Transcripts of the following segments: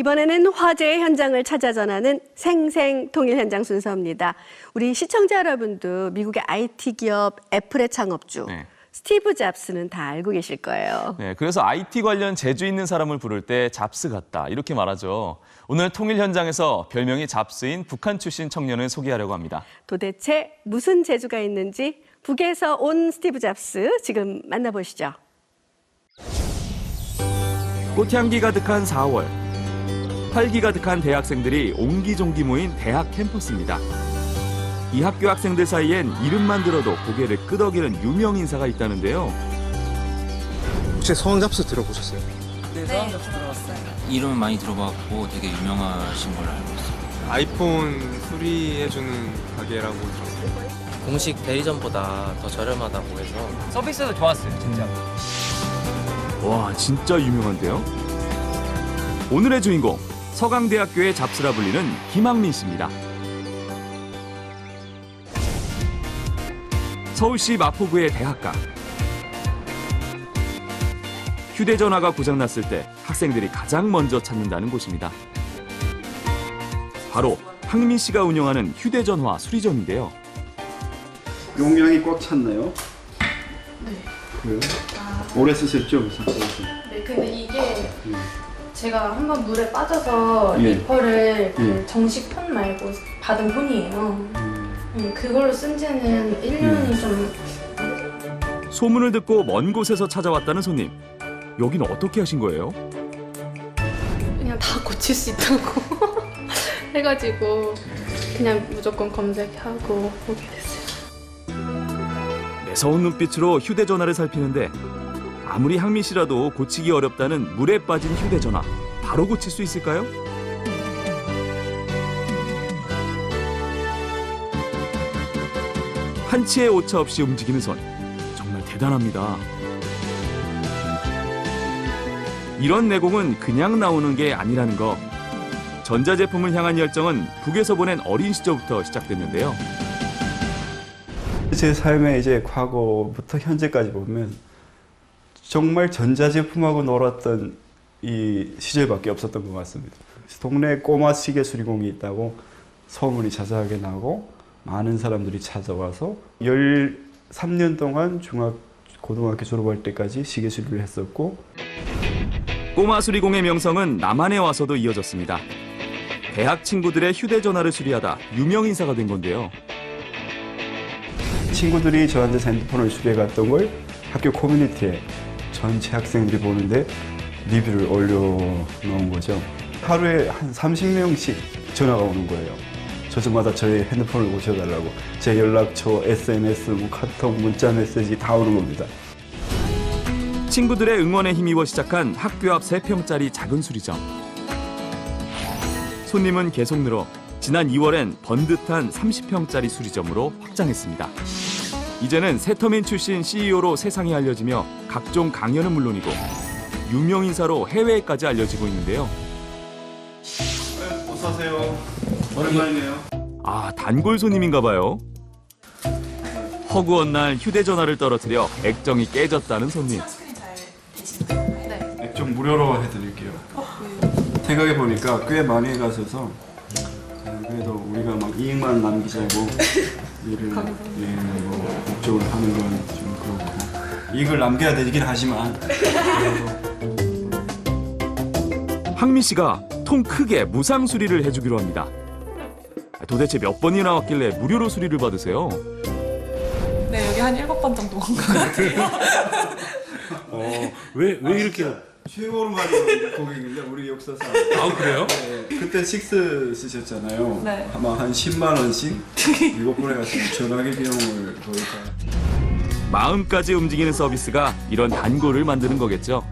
이번에는 화재의 현장을 찾아 전하는 생생 통일 현장 순서입니다. 우리 시청자 여러분도 미국의 IT 기업 애플의 창업주 스티브 잡스는 다 알고 계실 거예요. 네, 그래서 IT 관련 재주 있는 사람을 부를 때 잡스 같다 이렇게 말하죠. 오늘 통일 현장에서 별명이 잡스인 북한 출신 청년을 소개하려고 합니다. 도대체 무슨 재주가 있는지 북에서 온 스티브 잡스 지금 만나보시죠. 꽃향기 가득한 4월. 활기 가득한 대학생들이 옹기종기 모인 대학 캠퍼스입니다. 이 학교 학생들 사이엔 이름만 들어도 고개를 끄덕이는 유명 인사가 있다는데요. 혹시 서왕 잡스 들어보셨어요? 네, 서왕 잡스 들어봤어요. 이름은 많이 들어봤고 되게 유명하신 걸로 알고 있어요. 아이폰 수리해주는 가게라고 들었어요. 공식 대리점보다 더 저렴하다고 해서 서비스도 좋았어요, 진짜. 와, 진짜 유명한데요? 오늘의 주인공, 서강대학교의 잡스라 불리는 김학민 씨입니다. 서울시 마포구의 대학가. 휴대전화가 고장났을 때 학생들이 가장 먼저 찾는다는 곳입니다. 바로 학민 씨가 운영하는 휴대전화 수리점인데요. 용량이 꽉 찼나요? 네. 그래요? 오래 쓰셨죠? 네, 근데 이게 제가 한번 물에 빠져서 예. 리퍼를 그 예. 정식 폰 말고 받은 폰이에요. 그걸로 쓴 지는 1년이 좀... 소문을 듣고 먼 곳에서 찾아왔다는 손님. 여기는 어떻게 하신 거예요? 그냥 다 고칠 수 있다고 해가지고 그냥 무조건 검색하고 오게 됐어요. 매서운 눈빛으로 휴대전화를 살피는데 아무리 학민 씨라도 고치기 어렵다는 물에 빠진 휴대전화. 바로 고칠 수 있을까요? 한치의 오차 없이 움직이는 손. 정말 대단합니다. 이런 내공은 그냥 나오는 게 아니라는 거. 전자제품을 향한 열정은 북에서 보낸 어린 시절부터 시작됐는데요. 제 삶의 이제 과거부터 현재까지 보면 정말 전자제품하고 놀았던 이 시절밖에 없었던 것 같습니다. 동네에 꼬마 시계 수리공이 있다고 소문이 자자하게 나고 많은 사람들이 찾아와서 13년 동안 고등학교 졸업할 때까지 시계 수리를 했었고, 꼬마 수리공의 명성은 남한에 와서도 이어졌습니다. 대학 친구들의 휴대전화를 수리하다 유명 인사가 된 건데요. 친구들이 저한테 핸드폰을 수리해 갔던 걸 학교 커뮤니티에 전체 학생들이 보는데 리뷰를 올려놓은 거죠. 하루에 한 30명씩 전화가 오는 거예요. 저마다 저의 핸드폰을 고쳐달라고. 제 연락처, SNS, 카톡, 문자 메시지 다 오는 겁니다. 친구들의 응원에 힘입어 시작한 학교 앞 3평짜리 작은 수리점. 손님은 계속 늘어 지난 2월엔 번듯한 30평짜리 수리점으로 확장했습니다. 이제는 세터민 출신 CEO로 세상에 알려지며 각종 강연은 물론이고 유명 인사로 해외에까지 알려지고 있는데요. 어서 오세요. 오랜만이네요. 아, 단골 손님인가 봐요. 허구한 날 휴대전화를 떨어뜨려 액정이 깨졌다는 손님. 액정 무료로 해드릴게요. 생각해보니까 꽤 많이 가셔서 그래도 우리가 막 이익만 남기자고 일을 목적으로 하는 건 좀 그렇고 이익을 남겨야 되긴 하지만 학민 씨가 통 크게 무상 수리를 해주기로 합니다. 도대체 몇 번이나 왔길래 무료로 수리를 받으세요? 네, 여기 한 7번 정도 온 것 같아요. 왜 이렇게? 최고로 많이 고객인데 우리 역사상. 아, 그래요? 네, 그때 식스 쓰셨잖아요. 네. 아마 한 10만 원씩 7번에 가서 전화기 비용을 거의 다. 마음까지 움직이는 서비스가 이런 단골을 만드는 거겠죠.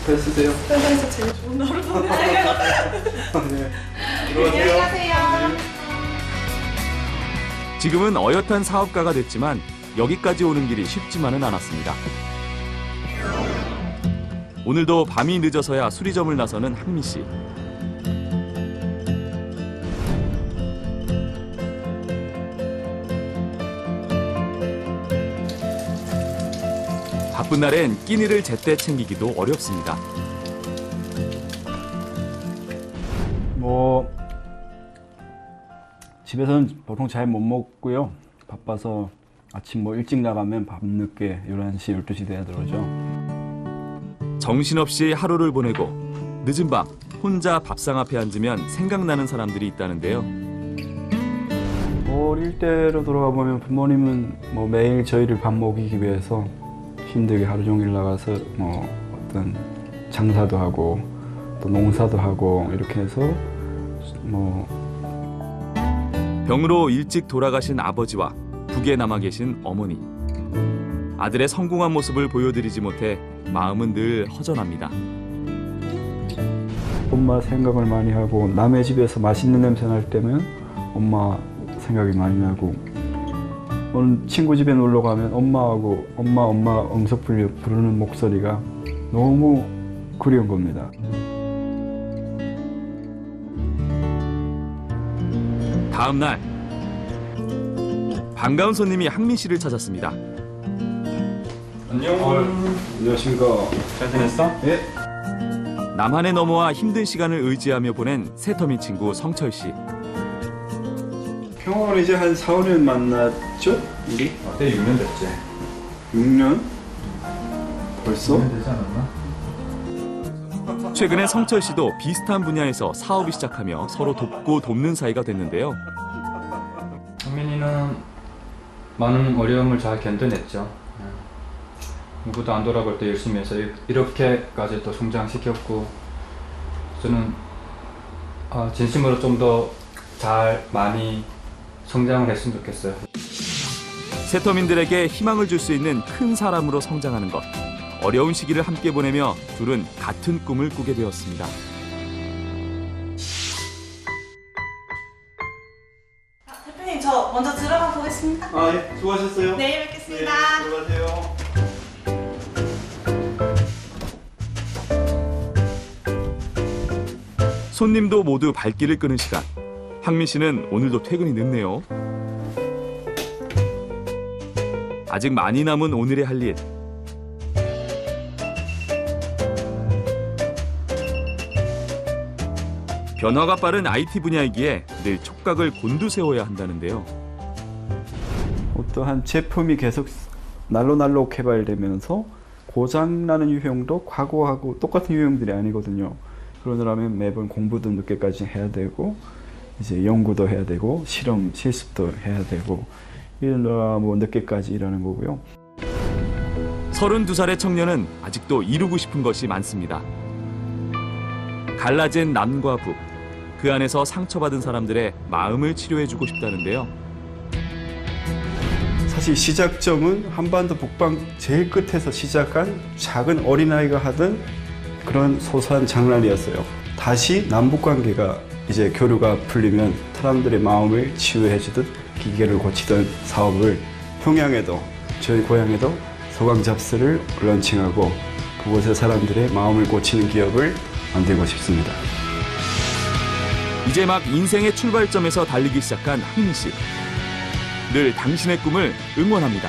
잘 쓰세요. 세상에서 제일 좋은 하루 보내세요. 네. 안녕히 가세요. 지금은 어엿한 사업가가 됐지만 여기까지 오는 길이 쉽지만은 않았습니다. 오늘도 밤이 늦어서야 수리점을 나서는 학민 씨. 바쁜 날엔 끼니를 제때 챙기기도 어렵습니다. 집에서는 보통 잘 못 먹고요. 바빠서 아침 뭐 일찍 나가면 밤 늦게 11시, 12시 돼야 들어오죠. 정신없이 하루를 보내고 늦은 밤 혼자 밥상 앞에 앉으면 생각나는 사람들이 있다는데요. 어릴 때로 돌아가 보면 부모님은 뭐 매일 저희를 밥 먹이기 위해서 힘들게 하루 종일 나가서 뭐 어떤 장사도 하고 또 농사도 하고 이렇게 해서 뭐 병으로 일찍 돌아가신 아버지와 북에 남아 계신 어머니. 아들의 성공한 모습을 보여드리지 못해 마음은 늘 허전합니다. 엄마 생각을 많이 하고 남의 집에서 맛있는 냄새 날 때면 엄마 생각이 많이 나고 어느 친구 집에 놀러 가면 엄마하고 엄마 응석불려 부르는 목소리가 너무 그리운 겁니다. 다음 날 반가운 손님이 항민 씨를 찾았습니다. 안녕하십니까. 잘 지냈어? 예. 남한에 넘어와 힘든 시간을 의지하며 보낸 새터민 친구 성철 씨. 평원 이제 한 4, 5년 만났죠? 우리? 그때 6년 됐지. 6년? 벌써? 되지 않았나? 최근에 성철 씨도 비슷한 분야에서 사업을 시작하며 서로 돕고 돕는 사이가 됐는데요. 상민이는 많은 어려움을 잘 견뎌냈죠. 누구도 안 돌아볼 때 열심히 해서 이렇게까지 또 성장시켰고 저는 진심으로 좀 더 잘 많이 성장을 했으면 좋겠어요. 새터민들에게 희망을 줄 수 있는 큰 사람으로 성장하는 것. 어려운 시기를 함께 보내며 둘은 같은 꿈을 꾸게 되었습니다. 대표님 저 먼저 들어가 보겠습니다. 아, 예. 수고하셨어요. 내일 뵙겠습니다. 네, 들어가세요. 손님도 모두 발길을 끄는 시간. 항민 씨는 오늘도 퇴근이 늦네요. 아직 많이 남은 오늘의 할 일. 변화가 빠른 IT 분야이기에 늘 촉각을 곤두세워야 한다는데요. 어떠한 제품이 계속 날로 개발되면서 고장나는 유형도 과거하고 똑같은 유형들이 아니거든요. 그러려면 매번 공부도 늦게까지 해야 되고 이제 연구도 해야 되고 실습도 해야 되고 뭐 늦게까지 일하는 거고요. 32살의 청년은 아직도 이루고 싶은 것이 많습니다. 갈라진 남과 북, 그 안에서 상처받은 사람들의 마음을 치료해주고 싶다는데요. 사실 시작점은 한반도 북방 제일 끝에서 시작한 작은 어린아이가 하던 그런 소소한 장난이었어요. 다시 남북관계가 이제 교류가 풀리면 사람들의 마음을 치유해주듯 기계를 고치던 사업을 평양에도 저희 고향에도 소강잡스를 런칭하고 그곳의 사람들의 마음을 고치는 기업을 만들고 싶습니다. 이제 막 인생의 출발점에서 달리기 시작한 항민 씨. 늘 당신의 꿈을 응원합니다.